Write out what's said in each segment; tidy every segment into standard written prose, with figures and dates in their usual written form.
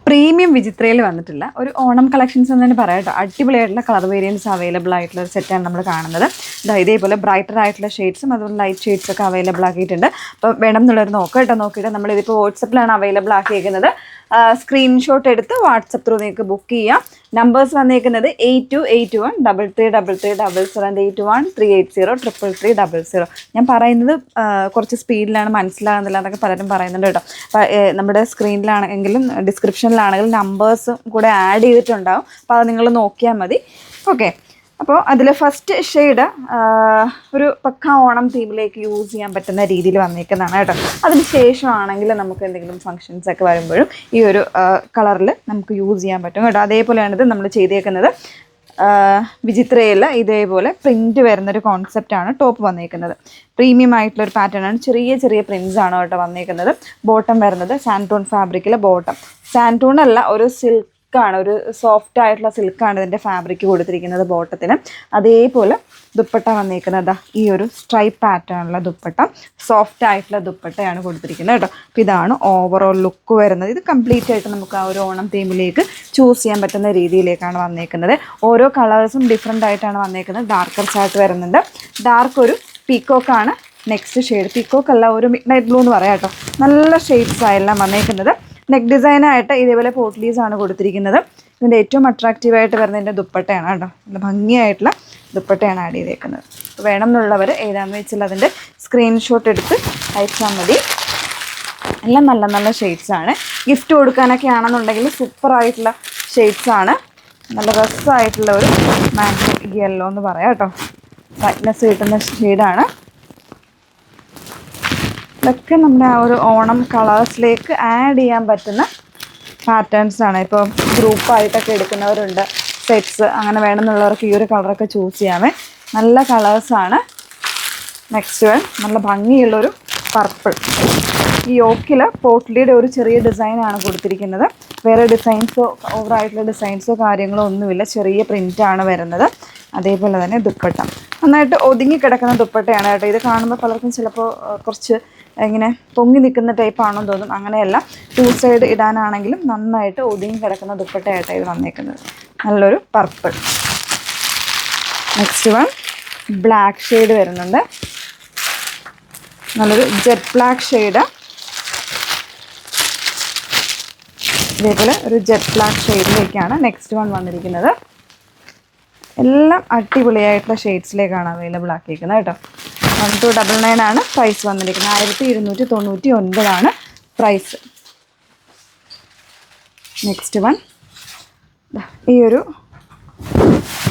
Premium വിചിത്രയിൽ വന്നിട്ടില്ല ഒരു Onam collections എന്ന് തന്നെ പറയാം കേട്ടോ. അടിപൊളിയായിട്ടുള്ള കളർ വേരിയൻസ് അവൈലബിൾ ആയിട്ടുള്ള ഒരു സെറ്റാണ് നമ്മൾ കാണുന്നത്. ഇതേപോലെ ബ്രൈറ്റർ ആയിട്ടുള്ള ഷെയ്ഡ്സും അതുപോലെ ലൈറ്റ് ഷെയ്ഡ്സ് ഒക്കെ അവൈലബിൾ ആക്കിയിട്ടുണ്ട്. അപ്പോൾ വേണം എന്നുള്ളൊരു നോക്കുക കേട്ടോ. നോക്കിയിട്ട് നമ്മളിതിപ്പോൾ വാട്സപ്പിലാണ് അവൈലബിൾ ആക്കിയിരിക്കുന്നത്. സ്ക്രീൻഷോട്ട് എടുത്ത് വാട്സപ്പ് ത്രൂ നിങ്ങൾക്ക് ബുക്ക് ചെയ്യാം. നമ്പേഴ്സ് വന്നേക്കുന്നത് 8281333377 81380380333300. ഞാൻ പറയുന്നത് കുറച്ച് സ്പീഡിലാണ്, മനസ്സിലാകുന്നില്ല എന്നൊക്കെ പലരും പറയുന്നുണ്ട് കേട്ടോ. നമ്മുടെ സ്ക്രീനിലാണെങ്കിലും ഡിസ്ക്രിപ്ഷനിലാണെങ്കിലും നമ്പേഴ്സും കൂടെ ആഡ് ചെയ്തിട്ടുണ്ടാവും. അപ്പോൾ അത് നിങ്ങൾ നോക്കിയാൽ മതി. ഓക്കെ, അപ്പോൾ അതിൽ ഫസ്റ്റ് ഷെയ്ഡ് ഒരു പക്ക ഓണം തീമിലേക്ക് യൂസ് ചെയ്യാൻ പറ്റുന്ന രീതിയിൽ വന്നേക്കുന്നതാണ് കേട്ടോ. അതിന് ശേഷമാണെങ്കിൽ നമുക്ക് എന്തെങ്കിലും ഫങ്ഷൻസ് ഒക്കെ വരുമ്പോഴും ഈ ഒരു കളറിൽ നമുക്ക് യൂസ് ചെയ്യാൻ പറ്റും കേട്ടോ. അതേപോലെയാണിത് നമ്മൾ ചെയ്തേക്കുന്നത്. വിചിത്രയിൽ ഇതേപോലെ പ്രിൻറ്റ് വരുന്നൊരു കോൺസെപ്റ്റാണ് ടോപ്പ് വന്നേക്കുന്നത്. പ്രീമിയം ആയിട്ടുള്ളൊരു പാറ്റേൺ ആണ്. ചെറിയ ചെറിയ പ്രിൻസ് ആണ് കേട്ടോ വന്നേക്കുന്നത്. ബോട്ടം വരുന്നത് സാൻറ്റൂൺ ഫാബ്രിക്കിലെ ബോട്ടം. സാൻറ്റൂൺ അല്ല, ഒരു സിൽക്കാണ്, ഒരു സോഫ്റ്റ് ആയിട്ടുള്ള സിൽക്കാണ് ഇതിൻ്റെ ഫാബ്രിക് കൊടുത്തിരിക്കുന്നത് ബോട്ടത്തിന്. അതേപോലെ ദുപ്പട്ട വന്നേക്കുന്നത് ഈ ഒരു സ്ട്രൈപ്പ് പാറ്റേണുള്ള ദുപ്പട്ട, സോഫ്റ്റ് ആയിട്ടുള്ള ദുപ്പട്ടയാണ് കൊടുത്തിരിക്കുന്നത് കേട്ടോ. അപ്പോൾ ഇതാണ് ഓവറോൾ ലുക്ക് വരുന്നത്. ഇത് കംപ്ലീറ്റ് ആയിട്ട് നമുക്ക് ആ ഒരു ഓണം തീമിലേക്ക് ചൂസ് ചെയ്യാൻ പറ്റുന്ന രീതിയിലേക്കാണ് വന്നേക്കുന്നത്. ഓരോ കളേഴ്സും ഡിഫറെൻ്റ് ആയിട്ടാണ് വന്നേക്കുന്നത്. ഡാർക്കർ ചാർട്ട് വരുന്നുണ്ട്. ഡാർക്ക് ഒരു പീക്കോക്കാണ് നെക്സ്റ്റ് ഷെയ്ഡ്. പീക്കോക്ക് അല്ല, ഒരു മിഡ് നൈറ്റ് ബ്ലൂ എന്ന് പറയാം കേട്ടോ. നല്ല ഷെയ്ഡ്സാണ് എല്ലാം വന്നേക്കുന്നത്. നെക്ക് ഡിസൈനായിട്ട് ഇതേപോലെ പോട്ട്ലീസ് ആണ് കൊടുത്തിരിക്കുന്നത്. ഇതിൻ്റെ ഏറ്റവും അട്രാക്റ്റീവായിട്ട് വരുന്നതിൻ്റെ ദുപ്പട്ടയാണ് കേട്ടോ. നല്ല ഭംഗിയായിട്ടുള്ള ദുപ്പട്ടയാണ് ആഡ് ചെയ്തേക്കുന്നത്. വേണം എന്നുള്ളവർ ഏതാണെന്ന് വെച്ചാൽ അതിൻ്റെ സ്ക്രീൻഷോട്ട് എടുത്ത് അയച്ചാൽ മതി. എല്ലാം നല്ല നല്ല ഷെയ്ഡ്സാണ്. ഗിഫ്റ്റ് കൊടുക്കാനൊക്കെ ആണെന്നുണ്ടെങ്കിൽ സൂപ്പറായിട്ടുള്ള ഷെയ്ഡ്സാണ്. നല്ല രസമായിട്ടുള്ള ഒരു മാഗ്നറ്റിക് യെല്ലോ എന്ന് പറയാം കേട്ടോ. ബ്രൈറ്റ്നെസ് കിട്ടുന്ന ഷെയ്ഡാണ്. ഇതൊക്കെ നമ്മുടെ ആ ഒരു ഓണം കളേഴ്സിലേക്ക് ആഡ് ചെയ്യാൻ പറ്റുന്ന പാറ്റേൺസാണ്. ഇപ്പോൾ ഗ്രൂപ്പായിട്ടൊക്കെ എടുക്കുന്നവരുണ്ട്, സെറ്റ്സ് അങ്ങനെ വേണമെന്നുള്ളവർക്ക് ഈ ഒരു കളറൊക്കെ ചൂസ് ചെയ്യാമേ. നല്ല കളേഴ്സാണ്. നെക്സ്റ്റ് വൺ നല്ല ഭംഗിയുള്ളൊരു പർപ്പിൾ. ഈ യോക്കിൽ പോട്ട്ലിയുടെ ഒരു ചെറിയ ഡിസൈനാണ് കൊടുത്തിരിക്കുന്നത്. വേറെ ഡിസൈൻസോ ഓവറായിട്ടുള്ള ഡിസൈൻസോ കാര്യങ്ങളോ ഒന്നുമില്ല. ചെറിയ പ്രിൻ്റാണ് വരുന്നത്. അതേപോലെ തന്നെ ദുപ്പട്ട നന്നായിട്ട് ഒതുങ്ങി കിടക്കുന്ന ദുപ്പട്ടയാണ് കേട്ടോ. ഇത് കാണുമ്പോൾ പലർക്കും ചിലപ്പോൾ കുറച്ച് ഇങ്ങനെ പൊങ്ങി നിൽക്കുന്ന ടൈപ്പാണോ തോന്നും. അങ്ങനെയല്ല, ടു സൈഡ് ഇടാനാണെങ്കിലും നന്നായിട്ട് ഒതുങ്ങി കിടക്കുന്ന ദുപ്പട്ടയായിട്ടാണ് ഇത് വന്നേക്കുന്നത്. നല്ലൊരു purple. Next one black shade വരുന്നുണ്ട്. നല്ലൊരു ജെറ്റ് ബ്ലാക്ക് ഷെയ്ഡ്. ഇതേപോലെ ഒരു ജെറ്റ് ബ്ലാക്ക് ഷെയ്ഡിലേക്കാണ് നെക്സ്റ്റ് വൺ വന്നിരിക്കുന്നത്. എല്ലാം അടിപൊളിയായിട്ടുള്ള ഷെയ്ഡ്സിലേക്കാണ് അവൈലബിൾ ആക്കിയിരിക്കുന്നത് കേട്ടോ. 1299 ആണ് പ്രൈസ് വന്നിരിക്കുന്നത്. 1299 പ്രൈസ്. നെക്സ്റ്റ് വൺ ഈ ഒരു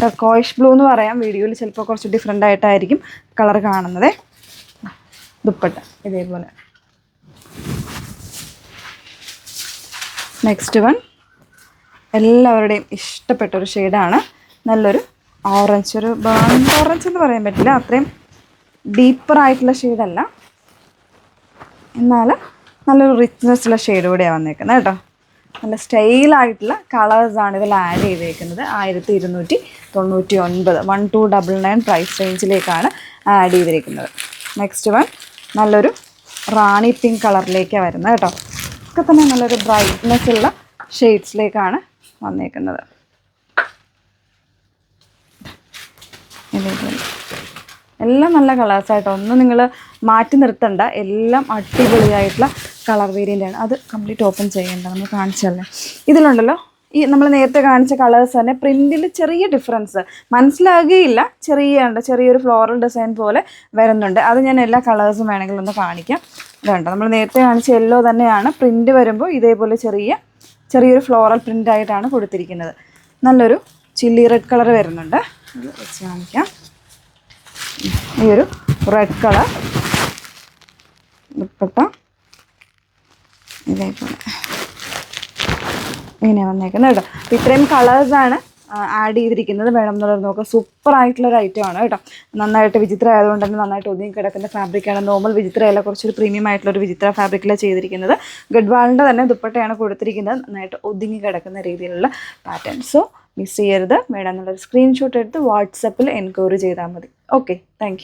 ടർക്കോയിഷ് ബ്ലൂ എന്ന് പറയാം. വീഡിയോയിൽ ചിലപ്പോൾ കുറച്ച് ഡിഫറെൻ്റ് ആയിട്ടായിരിക്കും കളർ കാണുന്നത്. ദുപ്പട്ട ഇതേപോലെ. നെക്സ്റ്റ് വൺ എല്ലാവരുടെയും ഇഷ്ടപ്പെട്ടൊരു ഷെയ്ഡാണ്. നല്ലൊരു ഓറഞ്ച്, ഒരു ബേൺഡ് ഓറഞ്ച് എന്ന് പറയാൻ പറ്റില്ല, അത്രയും ഡീപ്പറായിട്ടുള്ള ഷെയ്ഡല്ല, എന്നാൽ നല്ലൊരു റിച്ച്നെസ്സുള്ള ഷെയ്ഡ് കൂടെയാണ് വന്നേക്കുന്നത് കേട്ടോ. നല്ല സ്റ്റൈലായിട്ടുള്ള കളേഴ്സാണ് ഇതിൽ ആഡ് ചെയ്തേക്കുന്നത്. 1299 1299 പ്രൈസ് റേഞ്ചിലേക്കാണ് ആഡ് ചെയ്തിരിക്കുന്നത്. നെക്സ്റ്റ് വൺ നല്ലൊരു റാണി പിങ്ക് കളറിലേക്കാണ് വരുന്നത് കേട്ടോ. ഒക്കെ തന്നെ നല്ലൊരു ബ്രൈറ്റ്നെസ് ഉള്ള ഷെയ്ഡ്സിലേക്കാണ് വന്നേക്കുന്നത്. എല്ലാം നല്ല കളേഴ്സായിട്ടോ, ഒന്നും നിങ്ങൾ മാറ്റി നിർത്തണ്ട. എല്ലാം അടിപൊളിയായിട്ടുള്ള കളർ വേരിയൻ്റാണ്. അത് കംപ്ലീറ്റ് ഓപ്പൺ ചെയ്യേണ്ട, നമ്മൾ കാണിച്ചല്ലേ. ഇതിലുണ്ടല്ലോ ഈ നമ്മൾ നേരത്തെ കാണിച്ച കളേഴ്സ് തന്നെ പ്രിൻറ്റിൽ ചെറിയ ഡിഫറൻസ് മനസ്സിലാകുകയില്ല. ചെറിയൊരു ഫ്ലോറൽ ഡിസൈൻ പോലെ വരുന്നുണ്ട്. അത് ഞാൻ എല്ലാ കളേഴ്സും വേണമെങ്കിൽ ഒന്ന് കാണിക്കാം. ഇതുണ്ട്, നമ്മൾ നേരത്തെ കാണിച്ച യെല്ലോ തന്നെയാണ്. പ്രിൻറ്റ് വരുമ്പോൾ ഇതേപോലെ ചെറിയൊരു ഫ്ലോറൽ പ്രിൻ്റായിട്ടാണ് കൊടുത്തിരിക്കുന്നത്. നല്ലൊരു ചില്ലി റെഡ് കളർ വരുന്നുണ്ട്. ഇത് വെച്ച് കാണിക്കാം. ഈ ഒരു റെഡ് കളർ ദുപ്പട്ട ഇതേപോലെ ഇങ്ങനെ വന്നേക്കുന്നത് കേട്ടോ. അപ്പോൾ ഇത്രയും കളേഴ്സാണ് ആഡ് ചെയ്തിരിക്കുന്നത്. വേണം എന്നുള്ളത് നോക്കുക. സൂപ്പറായിട്ടുള്ളൊരു ഐറ്റമാണ് കേട്ടോ. നന്നായിട്ട് വിചിത്ര ആയതുകൊണ്ട് തന്നെ നന്നായിട്ട് ഒതുങ്ങി കിടക്കുന്ന ഫാബ്രിക്കാണ്. നോർമൽ വിചിത്രയല്ല, കുറച്ചൊരു പ്രീമിയം ആയിട്ടുള്ളൊരു വിചിത്ര ഫാബ്രിക്കിലാണ് ചെയ്തിരിക്കുന്നത്. ഗഡ്വാളിൻ്റെ തന്നെ ദുപ്പട്ടയാണ് കൊടുത്തിരിക്കുന്നത്. നന്നായിട്ട് ഒതുങ്ങി കിടക്കുന്ന രീതിയിലുള്ള പാറ്റേൺ. സോ മിസ് ചെയ്യരുത്. വേണം എന്നുള്ളൊരു സ്ക്രീൻഷോട്ട് എടുത്ത് വാട്സപ്പിൽ എൻക്വയറി ചെയ്താൽ മതി. Okay, thank you.